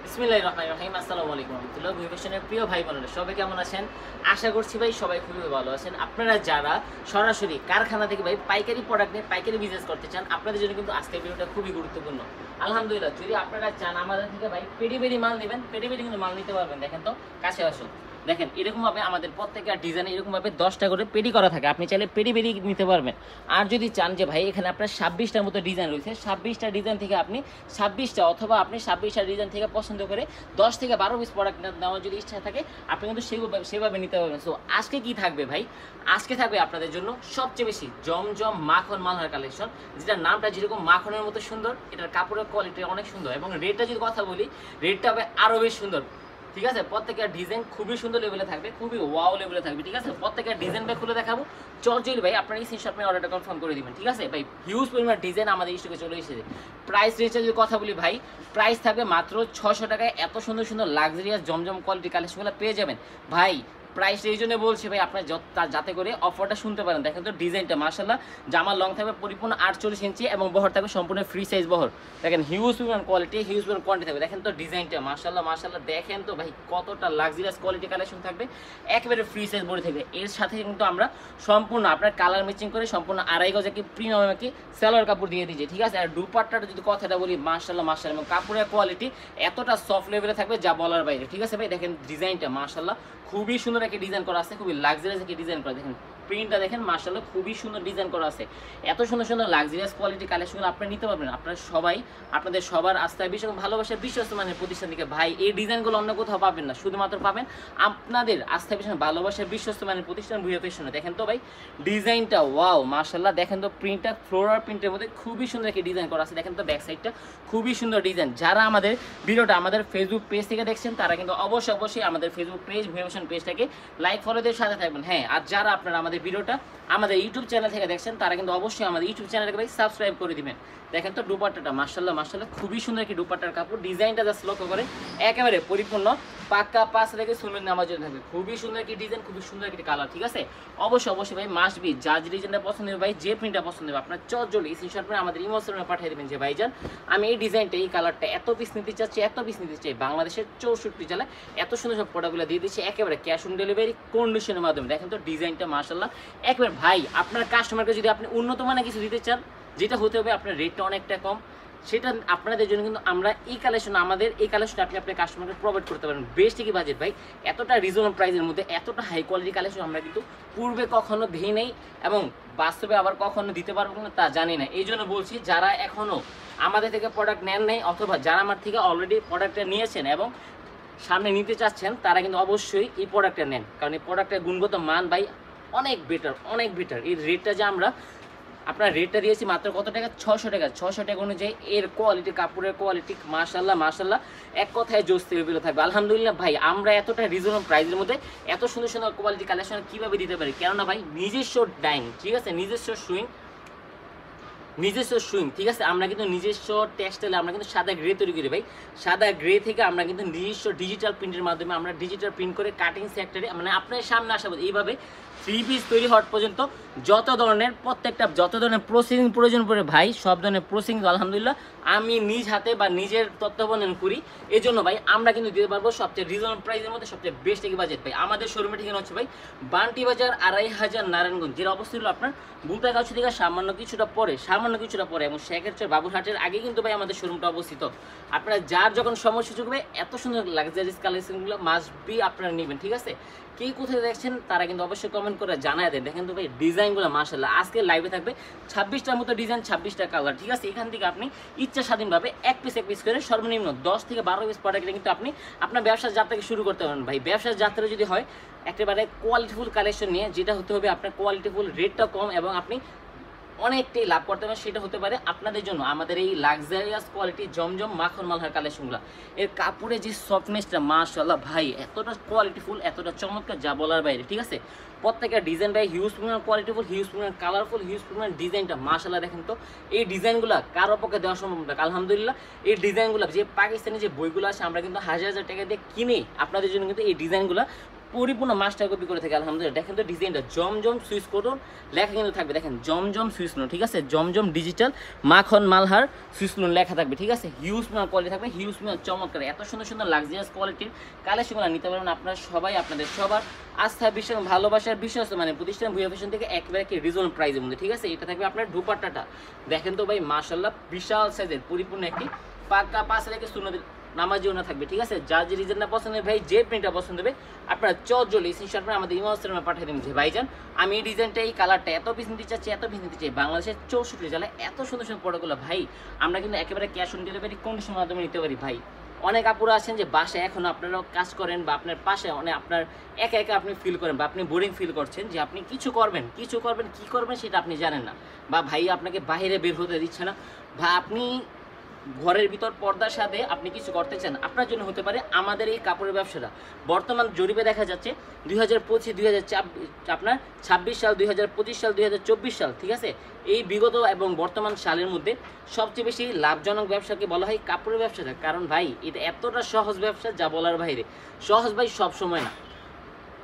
বিসমিল্লাহির রহমানির রহিম। আসসালামু আলাইকুম রহমতুল্লাহ। ভিভেশনের প্রিয় ভাই বোনেরা সবাই কেমন আছেন? আশা করছি ভাই সবাই খুবই ভালো আছেন। আপনারা যারা সরাসরি কারখানা থেকে ভাই পাইকারি প্রোডাক্ট নিয়ে পাইকারি বিজনেস করতে চান, আপনাদের জন্য কিন্তু আজকের ভিডিওটা খুবই গুরুত্বপূর্ণ। আলহামদুলিল্লাহ, যদি আপনারা চান আমাদের থেকে ভাই পেডি পেডি মাল নেবেন, পেডি পেডি কিন্তু মাল নিতে পারবেন। দেখেন তো, কাছে আসুন। দেখেন এরকমভাবে আমাদের প্রত্যেকটা ডিজাইনে এরকমভাবে 10টা করে পেডি করা থাকে, আপনি চাইলে পেডি পেডি নিতে পারবেন। আর যদি চান যে ভাই এখানে আপনার 26টার মতো ডিজাইন রয়েছে, 26টা ডিজাইন থেকে আপনি 26টা অথবা আপনি 26টা ডিজাইন থেকে পছন্দ করে 10 থেকে 12 পিস প্রোডাক্ট নেওয়ার যদি ইচ্ছা থাকে, আপনি কিন্তু সেভাবে নিতে পারবেন। সো আজকে কি থাকবে ভাই? আজকে থাকবে আপনাদের জন্য সবচেয়ে বেশি জমজম মাখন মালহার কালেকশন, যেটার নামটা যেরকম মাখনের মতো সুন্দর, এটার কাপড়ের কোয়ালিটি অনেক সুন্দর এবং রেটটা যদি কথা বলি, রেটটা হবে আরও বেশি সুন্দর। ঠিক আছে, প্রত্যেকের ডিজাইন খুবই সুন্দর লেভেলে থাকবে, খুবই ওয়াও লেভেলে থাকবে। ঠিক আছে, প্রত্যেকের ডিজাইন ভাই খুলে দেখাবো। চর্জিল ভাই আপনার এই স্ক্রিনশট নিয়ে অর্ডারটা কনফার্ম করে দিবেন। ঠিক আছে ভাই, হিউজ পরিমাণ ডিজাইন আমাদের স্টকে চলে এসেছে। প্রাইস রেঞ্জে যদি কথা বলি ভাই, প্রাইস থাকবে মাত্র 600 টাকায়। এত সুন্দর সুন্দর লাক্সারিয়াস জমজম কোয়ালিটি কালেকশনগুলো পেয়ে যাবেন ভাই। প্রাইস এই জন্য বলছি ভাই, আপনার যাতে করে অফারটা শুনতে পারেন। দেখেন তো ডিজাইনটা মাশাআল্লাহ, জামার লং থাকবে পরিপূর্ণ 48 ইঞ্চি এবং বহর থাকবে সম্পূর্ণ ফ্রি সাইজ বহর। দেখেন হিউজ পরিমাণ কোয়ালিটি, হিউজ পরিমাণ কোয়ান্টিটি থাকবে। দেখেন তো ডিজাইনটা মাশাআল্লাহ মাশাআল্লাহ, দেখেন তো ভাই কতটা লাক্সারিয়াস কোয়ালিটি কালেকশন থাকবে, একেবারে ফ্রি সাইজ বডি থাকবে। এর সাথে কিন্তু আমরা সম্পূর্ণ আপনার কালার ম্যাচিং করে সম্পূর্ণ আড়াই গজ কি প্রিমিয়াম কি সেলোয়ার কাপড় দিয়ে দিয়েছি। ঠিক আছে, আর দুপাট্টাটা যদি কথাটা বলি মাশাআল্লাহ মাশাআল্লাহ, এবং কাপড়ের কোয়ালিটি এতটা সফট লেভেলে থাকবে যা বলার বাইরে। ঠিক আছে ভাই, দেখেন ডিজাইনটা মাশাআল্লাহ খুবই সুন্দর একটা ডিজাইন করা আছে, খুবই লাক্সারিয়াস একটা ডিজাইন করা। দেখেন প্রিন্টটা দেখেন মাশাআল্লাহ খুবই সুন্দর ডিজাইন করা আছে। এত সুন্দর সুন্দর লাক্সারিয়াস কোয়ালিটি কালেকশনগুলো আপনি নিতে পারবেন। আপনারা সবাই আপনাদের সবার আস্থায় বিশ্বাস ভালোবাসার বিশ্বস্ত মানের প্রতিষ্ঠান থেকে ভাই এই ডিজাইনগুলো অন্য কোথাও পাবেন না, শুধুমাত্র পাবেন আপনাদের আস্থায় বিশ্বাস ভালোবাসার বিশ্বস্ত মানের প্রতিষ্ঠান ভিভো ফ্যাশনে। দেখেন তো ভাই ডিজাইনটা ওয়াও মাশাআল্লাহ, দেখেন তো প্রিন্টটা ফ্লোরাল প্রিন্টের মধ্যে খুবই সুন্দর একটা ডিজাইন করা আছে। দেখেন তো ব্যাক সাইডটা খুবই সুন্দর ডিজাইন। যারা আমাদের ভিডিওটা আমাদের ফেসবুক পেজ থেকে দেখছেন, তারা কিন্তু অবশ্যই আমাদের ফেসবুক পেজ ভিভো ফ্যাশন পেজটাকে লাইক ফলো দিয়ে সাথে থাকবেন। হ্যাঁ, আর যারা আপনারা আমাদের ভিডিওটা আমাদের ইউটিউব চ্যানেল থেকে দেখছেন, তারা কিন্তু অবশ্যই আমাদের ইউটিউব চ্যানেলকে ভাই সাবস্ক্রাইব করে দিবেন। দেখেন তো দুপাট্টাটা মাশাআল্লাহ মাশাআল্লাহ খুবই সুন্দর একটি দুপাট্টার কাপড়। ডিজাইনটা জাস্ট লক্ষ্য করে একেবারে পরিপূর্ণ পাক্কা পাঁচ থেকে সুন্দর নামার জন্য থাকবে। খুবই সুন্দর একটি ডিজাইন, খুবই সুন্দর একটি কালার। ঠিক আছে, অবশ্যই ভাই মাস্ট বি যা ডিজাইনটা পছন্দ হবে ভাই, যে প্রিন্টটা পছন্দ হবে আপনার চটজলদি স্ক্রিনশট করে আমাদের ইমোশনে পাঠিয়ে দেবেন যে ভাইজান আমি এই ডিজাইনটা এই কালারটা এত পিস নিতে চাচ্ছি, এত পিস নিতে চাই। বাংলাদেশের 64 জেলায় এত সুন্দর সব প্রোডাক্টগুলো দিয়ে দিচ্ছি একেবারে ক্যাশ অন ডেলিভারি কন্ডিশনের মাধ্যমে। দেখেন তো ডিজাইনটা মাশাআল্লাহ একেবারে ভাই, আপনার কাস্টমারকে যদি আপনি উন্নত মানের কিছু দিতে চান, যেটা হতে হবে আপনার রেটটা অনেকটা কম, সেটা আপনাদের জন্য কিন্তু আমরা এই কালেকশন আমাদের এই কালেকশন আপনি আপনার কাস্টমারকে প্রোভাইড করতে পারেন বেস্ট কি বাজেট ভাই। এতটা রিজনেবল প্রাইসের মধ্যে এতটা হাই কোয়ালিটি কালেকশন আমরা কিন্তু পূর্বে কখনো দিই নেই এবং বাস্তবে আবার কখনো দিতে পারবো না তা জানি না। এই জন্য বলছি, যারা এখনো আমাদের থেকে প্রোডাক্ট নেন নাই অথবা যারা আমার থেকে অলরেডি প্রোডাক্টটা নিয়েছেন এবং সামনে নিতে চাচ্ছেন, তারা কিন্তু অবশ্যই এই প্রোডাক্টটা নেন, কারণ এই প্রোডাক্টের গুণগত মান ভাই অনেক বেটার অনেক বেটার। এই রেটটা যে আমরা আপনার রেটটা দিয়েছি মাত্র কত টাকা, 600 টাকা। 600 টাকা অনুযায়ী এর কোয়ালিটি, কাপড়ের কোয়ালিটি মাশাআল্লাহ মাশাআল্লাহ এক কথায় জোস লেভেলে থাকবে। আলহামদুলিল্লাহ ভাই, আমরা এতটা রিজনেবল প্রাইসের মধ্যে এত সুন্দর সুন্দর কোয়ালিটি কালেকশন কীভাবে দিতে পারি, কেননা ভাই নিজস্ব ডাইং, ঠিক আছে, নিজস্ব সুইং। ঠিক আছে, আমরা কিন্তু নিজস্ব টেক্সটাইলে আমরা কিন্তু সাদা গ্রে তৈরি করি ভাই। সাদা গ্রে থেকে আমরা কিন্তু নিজস্ব ডিজিটাল প্রিন্টের মাধ্যমে আমরা ডিজিটাল প্রিন্ট করে কাটিং সেক্টরে মানে আপনার সামনে আসা এইভাবে 3 পিস তৈরি হওয়ার পর্যন্ত যত ধরনের প্রসেসিং প্রয়োজন পড়ে ভাই, সব ধরনের প্রসেসিং আলহামদুলিল্লাহ আমি নিজ হাতে বা নিজের তত্ত্বাবধান করি। এই জন্য ভাই আমরা কিন্তু দিতে পারবো সবচেয়ে রিজনেবল প্রাইসের মধ্যে সবচেয়ে বেস্ট একটি বাজেট ভাই। আমাদের শোরুমের ঠিকানা হচ্ছে ভাই বান্টি বাজার 2500 নারায়ণগঞ্জ, যেটা অবস্থিত হলো আপনার বুলতাগাছি থেকে সামান্য কিছুটা পরে এবং শেখেরচর বাবুরহাটের আগে কিন্তু ভাই আমাদের শোরুমটা অবস্থিত। আপনারা যার যখন সময় সুযোগ হবে এত সুন্দর লাক্সারিয়াস কালেকশনগুলো মাস্ট বি আপনারা নেবেন। ঠিক আছে, কে কোথায় দেখছেন তারা কিন্তু অবশ্যই কমেন্ট করে জানায় দেন। দেখেন তো ভাই ডিজাইনগুলো মাশাআল্লাহ, আজকে লাইভে থাকবে 26টার মতো ডিজাইন, 26টা কালার। ঠিক আছে, এখান থেকে আপনি ইচ্ছা স্বাধীনভাবে এক পিস করে সর্বনিম্ন 10 থেকে 12 পিস প্রোডাক্ট কিন্তু আপনি আপনার ব্যবসার যাত্রাকে শুরু করতে পারেন ভাই। ব্যবসার যাত্রা যদি হয় একেবারে কোয়ালিটিফুল কালেকশন নিয়ে, যেটা হতে হবে আপনার কোয়ালিটিফুল, রেটটা কম এবং আপনি অনেকটাই লাভ করতে পারেন, সেটা হতে পারে আপনাদের জন্য আমাদের এই লাক্সারিয়াস কোয়ালিটি জমজম মাখন মালহার কালেকশনগুলো। এর কাপড়ের যে সফটনেসটা মাশাআল্লাহ ভাই, এতটা কোয়ালিটিফুল এতটা চমৎকার যা বলার বাইরে। ঠিক আছে, প্রত্যেকটা ডিজাইন ভাই হিউজ পরিমাণ কোয়ালিটিফুল, হিউজ পরিমাণ কালারফুল, হিউজ পরিমাণ ডিজাইনটা মাশাআল্লাহ। দেখেন তো এই ডিজাইনগুলো কারো পক্ষে দেওয়া সম্ভব না। আলহামদুলিল্লাহ এই ডিজাইনগুলো যে পাকিস্তানি যে বইগুলো আছে আমরা কিন্তু হাজার টাকা দিয়ে কিনে আপনাদের জন্য কিন্তু এই ডিজাইনগুলো পরিপূর্ণ মাস্টার কপি করে থাকে আলহামদুলিল্লাহ। দেখেন তো ডিজাইনটা জমজম সুইচ কোডন লেখা কিন্তু থাকবে, দেখেন জমজম সুইচ লোন, ঠিক আছে, জমজম ডিজিটাল মাখন মালহার সুইচ লোন লেখা থাকবে, ঠিক আছে। হিউজ পরিমাণ কোয়ালিটি থাকবে, হিউজ পরিমাণ চমৎকার, এত সুন্দর সুন্দর লাক্সারিয়াস কোয়ালিটির কালেকশনগুলো নিতে পারবেন আপনারা সবাই, আপনাদের সবার আস্থা বিশ্বাস ভালোবাসার বিশ্বাস মানে প্রতিষ্ঠান ভুয়া ফ্যাশন থেকে একেবারে কি রিজনেবল প্রাইসের মধ্যে, ঠিক আছে। এটা থাকবে আপনার দুপাট্টাটা দেখেন তো ভাই মাশাআল্লাহ বিশাল সাইজের পরিপূর্ণ একটি পাক্কা পাঁচ রেখে সুন্নতি নামাজি ওনা থাকবে, ঠিক আছে। যার যে ডিজাইনটা পছন্দ হবে ভাই, যে প্রিন্টটা পছন্দ হবে আপনারা চটজলদি স্ক্রিনশট করে আমাদের ইমেল সিস্টেমে পাঠিয়ে দিন যে ভাইজান আমি এই ডিজাইনটা এই কালারটা এত পিস নিতে চাচ্ছি, এত পিস নিতে চাই। বাংলাদেশের 64 জেলায় এত সুন্দর সুন্দর প্রোডাক্টগুলো ভাই আমরা কিন্তু একেবারে ক্যাশ অন ডেলিভারি কন্ডিশনের মাধ্যমে নিতে পারি ভাই। অনেক আপুরা আছেন যে বাসায় এখন আপনারাও কাজ করেন বা আপনার পাশে অনেক আপনার একা একা আপনি ফিল করেন বা আপনি বোরিং ফিল করছেন যে আপনি কিছু করবেন কি করবেন সেটা আপনি জানেন না, বা ভাই আপনাকে বাইরে বের হতে দিচ্ছে না, বা আপনি ঘরের ভিতর পর্দার সাথে আপনি কিছু করতে চান, আপনার জন্য হতে পারে আমাদের এই কাপড়ের ব্যবসাটা। বর্তমান জরিপে দেখা যাচ্ছে 2025 আপনার 26 সাল 2025 সাল 2024 সাল, ঠিক আছে, এই বিগত এবং বর্তমান সালের মধ্যে সবচেয়ে বেশি লাভজনক ব্যবসাকে বলা হয় কাপড়ের ব্যবসাটা। কারণ ভাই এটা এতটা সহজ ব্যবসা যা বলার বাইরে। সহজ ভাই সব সময় না,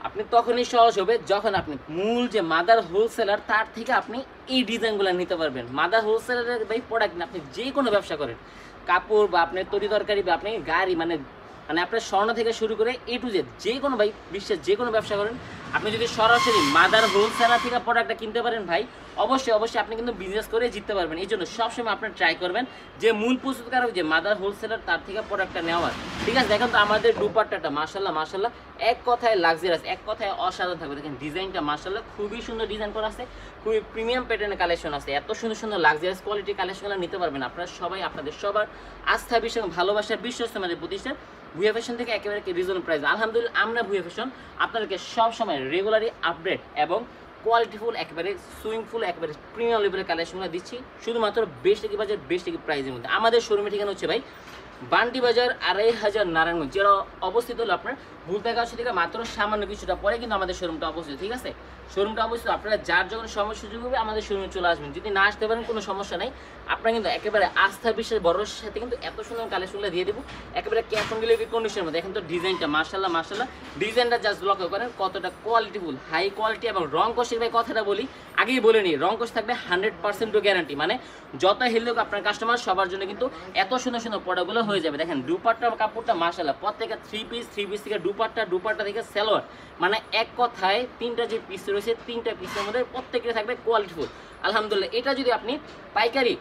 আপনি তখনই সহজ হবে যখন আপনি মূল যে মাদার হোলসেলার তার থেকে আপনি এই ডিজাইনগুলো নিতে পারবেন। মাদার হোলসেলারের ভাই প্রোডাক্ট না, আপনি যে কোনো ব্যবসা করেন, কাপড় বা আপনার তরি তরকারি বা আপনি গাড়ি মানে আপনার স্বর্ণ থেকে শুরু করে এ টু জেড যে কোনো ভাই বিশ্বের যে কোনো ব্যবসা করেন, আপনি যদি সরাসরি মাদার হোলসেলার থেকে প্রোডাক্টটা কিনতে পারেন ভাই, অবশ্যই আপনি কিন্তু বিজনেস করে জিততে পারবেন। এই জন্য সবসময় আপনার ট্রাই করবেন যে মূল প্রস্তুতকারক যে মাদার হোলসেলার তার থেকে প্রোডাক্টটা নেওয়ার, ঠিক আছে। দেখেন তো আমাদের দুপাট্টাটা মাশাআল্লাহ এক কথায় লাক্সারিয়াস, এক কথায় অসাধারণ থাকবে। দেখেন ডিজাইনটা মাশাআল্লাহ খুবই সুন্দর ডিজাইন করা আছে, খুবই প্রিমিয়াম প্যাটার্নের কালেকশন আছে। এত সুন্দর সুন্দর লাক্সারিয়াস কোয়ালিটির কালেকশনগুলো নিতে পারবেন আপনারা সবাই, আপনাদের সবার আস্থা বিশ্বাস ভালোবাসার বিশ্বস্ত আমাদের প্রতিষ্ঠান ভুয়া ফ্যাশন থেকে একেবারে রিজনেবল প্রাইস। আলহামদুলিল্লাহ আমরা ভুয়া ফ্যাশন আপনাদেরকে সবসময় রেগুলারলি আপডেট এবং কোয়ালিটিফুল একেবারে সুইংফুল একেবারে প্রিমিয়াম লেভেলের কালেকশনগুলো দিচ্ছি শুধুমাত্র বেস্ট টেকি বাজার বেস্ট টেকি প্রাইসের মধ্যে। আমাদের শোরুমের ঠিকানা হচ্ছে ভাই বান্টি বাজার 2500 নারায়ণগঞ্জ, যেটা অবস্থিত হলো আপনার ভুলতাগাছি থেকে মাত্র সামান্য কিছুটা পরে কিন্তু আমাদের শোরুমটা অবস্থিত, ঠিক আছে। শোরুমটা অবস্থিত, আপনারা যার যখন সময় সুযোগ হবে আমাদের শোরুমে চলে আসবেন। যদি না আসতে পারেন কোনো সমস্যা নাই, আপনারা কিন্তু একেবারে আস্থা বিশ্বাস ভরসার সাথে কিন্তু এত সুন্দর কালেকশনগুলো দিয়ে দেবো একেবারে ক্যাশ অন ডেলিভারি কন্ডিশনের মধ্যে। এখন তো ডিজাইনটা মাশাআল্লাহ ডিজাইনটা জাস্ট লক্ষ্য করেন কতটা কোয়ালিটিফুল হাই কোয়ালিটি। এবং রং কষের ভাই কথাটা বলি আগেই বলে নিই, রং কষ থাকবে 100% গ্যারান্টি, মানে যত হেলুক আপনার কাস্টমার সবার জন্য কিন্তু এত সুন্দর সুন্দর প্রোডাক্টগুলো হয়ে যাবে। দেখেন দুপাট্টার কাপড়টা মাশাআল্লাহ প্রত্যেকটা থ্রি পিস থেকে দুপাট্টা থেকে সালোয়ার, মানে এক কথায় তিনটা যে পিস রয়েছে তিনটা পিসের মধ্যে প্রত্যেকটা থাকবে কোয়ালিটিফুল। আলহামদুলিল্লাহ এটা যদি আপনি পাইকারি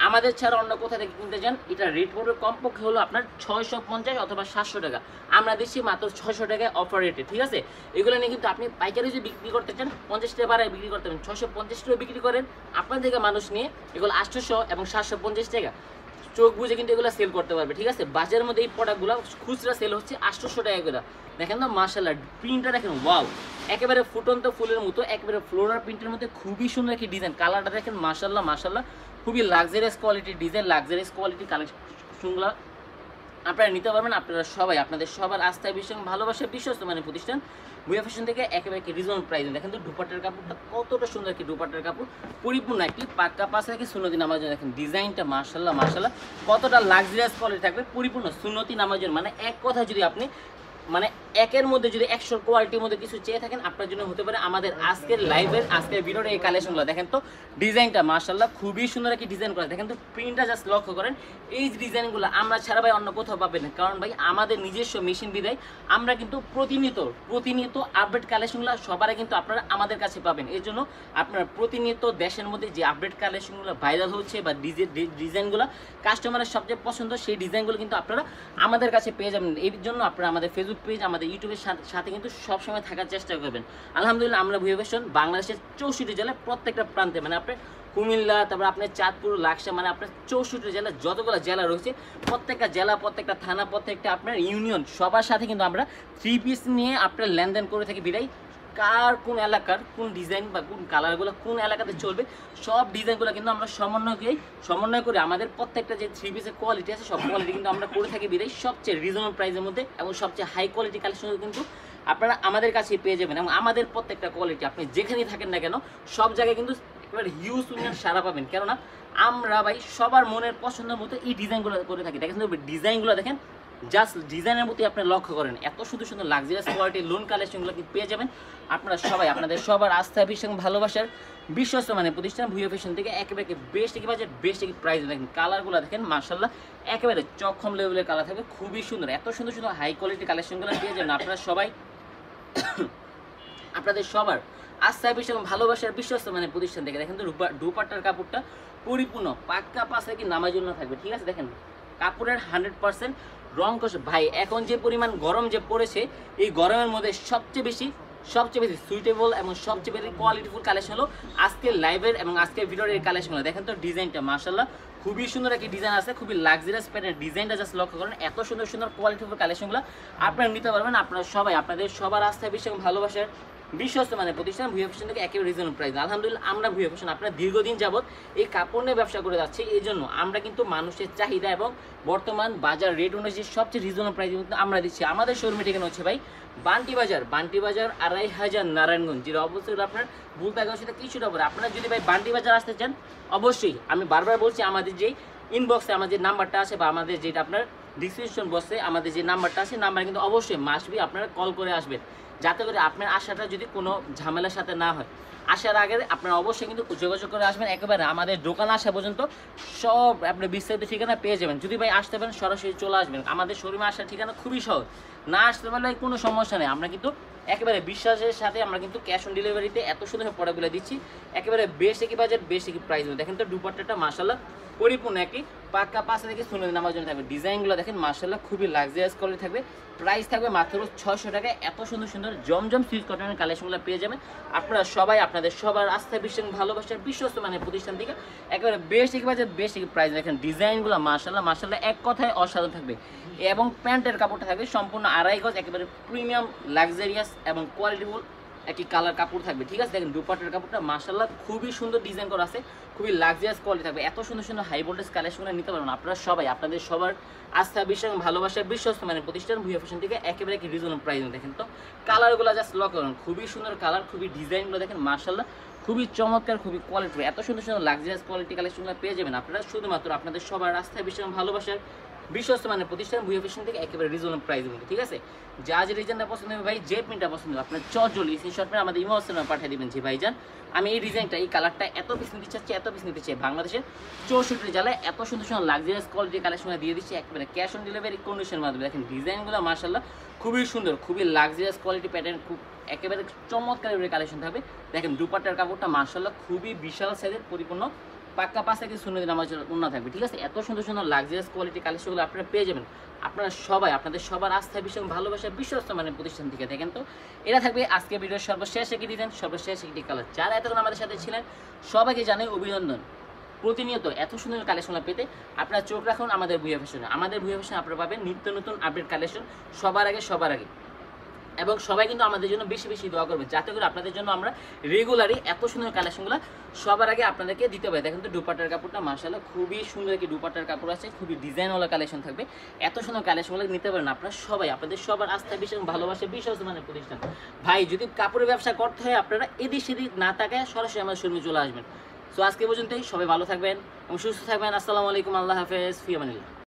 আমাদের ছাড়া অন্য কোথা থেকে কিনতে যান, এটা রেট পড়বে কমপক্ষে হলো আপনার 650 অথবা 700 টাকা, আমরা দিচ্ছি মাত্র 600 টাকায় অফার রেটে, ঠিক আছে। এগুলো নিয়ে কিন্তু আপনি পাইকারি যদি বিক্রি করতে চান 50 টাকা বাড়ায় বিক্রি করতে পারেন, 650 টাকা বিক্রি করেন, আপনার থেকে মানুষ নিয়ে এগুলো 800 এবং 750 টাকা চোখ বুঝে কিন্তু এগুলো সেল করতে পারবে, ঠিক আছে। বাজারের মধ্যে এই প্রোডাক্টগুলো খুচরা সেল হচ্ছে 800 টাকা করে। দেখেন তো মাশাআল্লাহ প্রিন্টটা দেখেন, ওয়াও একেবারে ফুটন্ত ফুলের মতো একেবারে ফ্লোরাল প্রিন্টের মধ্যে খুবই সুন্দর একটি ডিজাইন। কালারটা দেখেন মাশাআল্লাহ খুবই লাক্সারিয়াস কোয়ালিটির ডিজাইন, লাক্সারিয়াস কোয়ালিটি কালেকশনগুলো আপনারা নিতে পারবেন। আপনারা সবাই আপনাদের সবার আস্থায় বিশ্বাস ভালোবাসার বিশ্বস্ত মানে প্রতিষ্ঠান ভুয়া ফ্যাশন থেকে একেবারে রিজনেবল প্রাইস। দেখেন তো দুপাট্টার কাপড়টা কতটা সুন্দর কি দুপাট্টার কাপড়, পরিপূর্ণ একটি পাক্কা পাশে থেকে সুন্নতি নামাজ। দেখেন ডিজাইনটা মাশাআল্লাহ কতটা লাক্সারিয়াস কোয়ালিটি থাকবে, পরিপূর্ণ সুন্নতি নামাজের, মানে এক কথা যদি আপনি মানে একের মধ্যে যদি 100 কোয়ালিটির মধ্যে কিছু চেয়ে থাকেন আপনার জন্য হতে পারে আমাদের আজকের লাইভের আজকের ভিডিওর এই কালেকশনগুলো। দেখেন তো ডিজাইনটা মাশাআল্লাহ খুবই সুন্দর একটি ডিজাইন করা। দেখেন তো প্রিন্টটা জাস্ট লক্ষ্য করেন, এই ডিজাইনগুলো আমরা ছাড়া ভাই অন্য কোথাও পাবেন না, কারণ ভাই আমাদের নিজস্ব মেশিন বিদায় আমরা কিন্তু প্রতিনিয়ত আপডেট কালেকশনগুলো সবারই কিন্তু আপনারা আমাদের কাছে পাবেন। এর জন্য আপনারা প্রতিনিয়ত দেশের মধ্যে যে আপডেট কালেকশনগুলো ভাইরাল হচ্ছে বা ডিজাইনগুলো কাস্টমারের সবচেয়ে পছন্দ সেই ডিজাইনগুলো কিন্তু আপনারা আমাদের কাছে পেয়ে যাবেন। এই জন্য আপনারা আমাদের ফেসবুক পেজ আমাদের ইউটিউবের সাথে কিন্তু সবসময় থাকার চেষ্টা করবেন। আলহামদুলিল্লাহ আমরা ভুয়া ফ্যাশন বাংলাদেশের 64 জেলায় প্রত্যেকটা প্রান্তে, মানে আপনার কুমিল্লা, তারপর আপনার চাঁদপুর, লাকসা, মানে আপনার 64 জেলা যতগুলো জেলা রয়েছে প্রত্যেকটা জেলা প্রত্যেকটা থানা প্রত্যেকটা আপনার ইউনিয়ন সবার সাথে কিন্তু আমরা 3 পিস নিয়ে আপনার লেনদেন করে থাকি বিদায় কার কোন এলাকার কোন ডিজাইন বা কোন কালারগুলো কোন এলাকাতে চলবে সব ডিজাইনগুলো কিন্তু আমরা সমন্বয় করে আমাদের প্রত্যেকটা যে 3 পিসের কোয়ালিটি আছে সব কোয়ালিটি কিন্তু আমরা করে থাকি বিদায় সবচেয়ে রিজনেবল প্রাইসের মধ্যে এবং সবচেয়ে হাই কোয়ালিটি কালেকশন কিন্তু আপনারা আমাদের কাছে পেয়ে যাবেন। এবং আমাদের প্রত্যেকটা কোয়ালিটি আপনি যেখানেই থাকেন না কেন সব জায়গায় কিন্তু একেবারে হিউজ পরিমাণ সারা পাবেন, কেননা আমরা ভাই সবার মনের পছন্দের মতো এই ডিজাইনগুলো করে থাকি। দেখেন ডিজাইনগুলো দেখেন জাস্ট ডিজাইনের প্রতি আপনি লক্ষ্য করেন, এত সুন্দর সুন্দর লাক্সারিয়াস কোয়ালিটির লোন কালেকশনগুলো কি পেয়ে যাবেন আপনারা সবাই। আপনাদের সবার আস্থা বিশ্বাস ভালোবাসার বিশ্বস্ত মানে প্রতিষ্ঠান ভুইয়া ফ্যাশন থেকে একেবারে বেস্ট কি বাজেট বেস্ট কি প্রাইস দেখেন। কালারগুলো দেখেন মাশাআল্লাহ একেবারে চক্ষম লেভেলের কালার থাকবে, খুবই সুন্দর। এত সুন্দর সুন্দর হাই কোয়ালিটি কালেকশনগুলো পেয়ে যাবেন আপনারা সবাই। আপনাদের সবার আস্থা বিশ্বাস ভালোবাসার বিশ্বস্ত মানে প্রতিষ্ঠান থেকে দেখেন তো দুপাট্টার কাপড়টা পরিপূর্ণ পাক্কা পাশে কি নামার জন্য থাকবে, ঠিক আছে। দেখেন কাপড়ের 100% রং কষ ভাই। এখন যে পরিমাণ গরম যে পড়েছে, এই গরমের মধ্যে সবচেয়ে বেশি সুইটেবল এবং সবচেয়ে বেশি কোয়ালিটিফুল কালেকশন হলো আজকের লাইভের এবং আজকের ভিডিওর এই কালেকশনগুলো। দেখেন তো ডিজাইনটা মাশাআল্লাহ খুবই সুন্দর একটি ডিজাইন আছে, খুবই লাক্সারিয়াস প্যাটার্ন। ডিজাইনটা জাস্ট লক্ষ্য করেন, এত সুন্দর সুন্দর কোয়ালিটিফুল কালেকশনগুলো আপনারা নিতে পারবেন। আপনারা সবাই আপনাদের সবার আস্থা বিশ্বাস ভালোবাসার বিশ্বস্ত মানে প্রতিষ্ঠান ভুইয়া ফ্যাশন থেকে একেবারে রিজনেবল প্রাইস। আলহামদুলিল্লাহ আমরা ভুইয়া ফ্যাশন আপনারা দীর্ঘদিন যাবত এই কাপড় নিয়ে ব্যবসা করে যাচ্ছি, এই জন্য আমরা কিন্তু মানুষের চাহিদা এবং বর্তমান বাজার রেট অনুযায়ী সবচেয়ে রিজনেবল প্রাইস কিন্তু আমরা দিচ্ছি। আমাদের শোরুমে ঠিকানা হচ্ছে ভাই বান্টি বাজার 2500 নারায়ণগঞ্জ, যেটা অবশ্যই আপনার ভুল থাকার সাথে কিছুটা পরে। আপনারা যদি ভাই বান্টি বাজার আসতে চান, অবশ্যই আমি বারবার বলছি আমাদের যে ইনবক্সে আমাদের নাম্বারটা আছে বা আমাদের যেটা আপনার ডিসক্রিপশন বক্সে আমাদের যে নাম্বারটা আছে, নাম্বার কিন্তু অবশ্যই মাসবি আপনারা কল করে আসবেন, যাতে করে আপনার আশাটা যদি কোনো ঝামেলার সাথে না হয়। আসার আগে আপনারা অবশ্যই কিন্তু যোগাযোগ করে আসবেন। একেবারে আমাদের দোকানে আসা পর্যন্ত সব আপনার বিস্তারিত ঠিকানা পেয়ে যাবেন। যদি ভাই আসতে পারেন সরাসরি চলে আসবেন, আমাদের শোরুমে আসার ঠিকানা খুবই সহজ। না আসতে পারলে কোনো সমস্যা নেই, আমরা কিন্তু একেবারে বিশ্বাসের সাথে আমরা কিন্তু ক্যাশ অন ডেলিভারিতে এত সুন্দর প্রোডাক্টগুলো দিচ্ছি, একেবারে বেস্ট কি বাজেট বেস্ট কি প্রাইস। দেখেন তো দুপাট্টাটা মাশাআল্লাহ পরিপূর্ণ একটি পাক্কা পাশে থেকে শুনে নামার জন্য থাকবে। ডিজাইনগুলো দেখেন মাশাআল্লাহ খুবই লাক্সারিয়াস কোয়ালিটি থাকবে। প্রাইস থাকবে মাত্র 600 টাকায়। এত সুন্দর সুন্দর জমজম সিল্ক কটনের কালেকশনগুলো পেয়ে যাবেন আপনারা সবাই। আপনাদের সবার আস্থা বিশ্বাস ভালোবাসার বিশ্বস্ত মানে প্রতিষ্ঠান থেকে একেবারে বেস্ট কি বাজেট বেস্ট কি প্রাইস। দেখেন ডিজাইনগুলো মাশাআল্লাহ মাশাআল্লাহ এক কথায় অসাধারণ থাকবে। এবং প্যান্টের কাপড়টা থাকবে সম্পূর্ণ 2.5 গজ, একেবারে প্রিমিয়াম লাক্সারিয়াস এবং কোয়ালিটিফুল একটি কালার কাপড় থাকবে, ঠিক আছে। দেখেন দুপাট্টার কাপড়টা মাশাআল্লাহ খুবই সুন্দর ডিজাইন করা আছে, খুবই লাক্সারিয়াস কোয়ালিটি থাকবে। এত সুন্দর সুন্দর হাই ভোল্টেজ কালেকশনগুলো নিতে পারবেন আপনারা সবাই। আপনাদের সবার আস্থা বিশ্বাস ভালোবাসার বিশ্বস্ত মানে প্রতিষ্ঠান ভুইয়া ফ্যাশন থেকে একেবারে কি রিজনেবল প্রাইস। দেখেন তো কালারগুলো জাস্ট লক করুন, খুবই সুন্দর কালার, খুবই ডিজাইনগুলো দেখেন মাশাআল্লাহ খুবই চমৎকার, খুবই কোয়ালিটি। এত সুন্দর সুন্দর লাক্সারিয়াস কোয়ালিটি কালেকশনগুলো পেয়ে যাবেন আপনারা শুধুমাত্র আপনাদের সবার আস্থা বিশ্বাস ভালোবাসার বিশ্বস্ত মানে প্রতিষ্ঠান ভুইয়া ফ্যাশন থেকে একেবারে রিজনেবল প্রাইস মধ্যে, ঠিক আছে। যা যে ডিজাইনটা পছন্দ হবে ভাই, যে প্রিন্টটা পছন্দ হবে আপনার চটজলি স্ক্রিনশট মেরে আমাদের ইমোশনে পাঠিয়ে দিবেন যে ভাইজান আমি এই ডিজাইনটা এই কালারটা এত পিস নিতে চাচ্ছি, এত পিস নিতে চাই। বাংলাদেশের 64 জেলায় এত সুন্দর সুন্দর লাক্সারিয়াস কোয়ালিটি কালেকশন দিয়ে দিচ্ছি একেবারে ক্যাশ অন ডেলিভারি কন্ডিশনের মাধ্যমে। দেখেন ডিজাইনগুলো মাশাআল্লাহ খুবই সুন্দর, খুবই লাক্সারিয়াস কোয়ালিটি প্যাটার্ন, খুব একেবারে চমৎকার কালেকশন থাকবে। দেখেন দুপাট্টার কাপড়টা মাশাআল্লাহ খুবই বিশাল সাইজের পরিপূর্ণ পাক্কা পাশে কি শুনে দিন আমার অন্য থাকবে, ঠিক আছে। এত সুন্দর সুন্দর লাক্সারিয়াস কোয়ালিটি কালেকশনগুলো আপনারা পেয়ে যাবেন আপনারা সবাই। আপনাদের সবার আস্থা বিশ্বাস ভালোবাসা বিশ্বস্ত মানে প্রতিষ্ঠান থেকে। দেখেন তো এটা থাকবে আজকে ভিডিওর সর্বশেষ একটি ডিজাইন, সর্বশেষ একটি কালার। যারা এতক্ষণ আমাদের সাথে ছিলেন সবাইকে জানাই অভিনন্দন। প্রতিনিয়ত এত সুন্দর কালেকশন পেতে আপনারা চোখ রাখুন আমাদের ভুইয়া ফ্যাশনে। আমাদের ভুইয়া ফ্যাশনে আপনারা পাবেন নিত্য নতুন আপডেট কালেকশন সবার আগে। এবং সবাই কিন্তু আমাদের জন্য বেশি বেশি দোয়া করবে, যাতে করে আপনাদের জন্য আমরা রেগুলারই এত সুন্দর কালেকশনগুলো সবার আগে আপনাদেরকে দিতে পারি। দেখেন তো দুপাট্টার কাপড়টা মাশাআল্লাহ খুবই সুন্দর একটি দুপাট্টার কাপড় আছে, খুবই ডিজাইনওয়ালা কালেকশন থাকবে। এত সুন্দর কালেকশনগুলো নিতে পারেন আপনারা সবাই। আপনাদের সবার আস্থা বিশ্বাস ভালোবাসে বিশ্বস্ত মানে প্রতিষ্ঠান। ভাই যদি কাপড়ের ব্যবসা করতে হয় আপনারা এদিক সেদিক না তাকায় সরাসরি আমাদের শোরুমে চলে আসবেন। সো আজকে পর্যন্তই, সবাই ভালো থাকবেন এবং সুস্থ থাকবেন। আসসালামু আলাইকুম, আল্লাহ হাফেজ, ফি আমানিল্লাহ।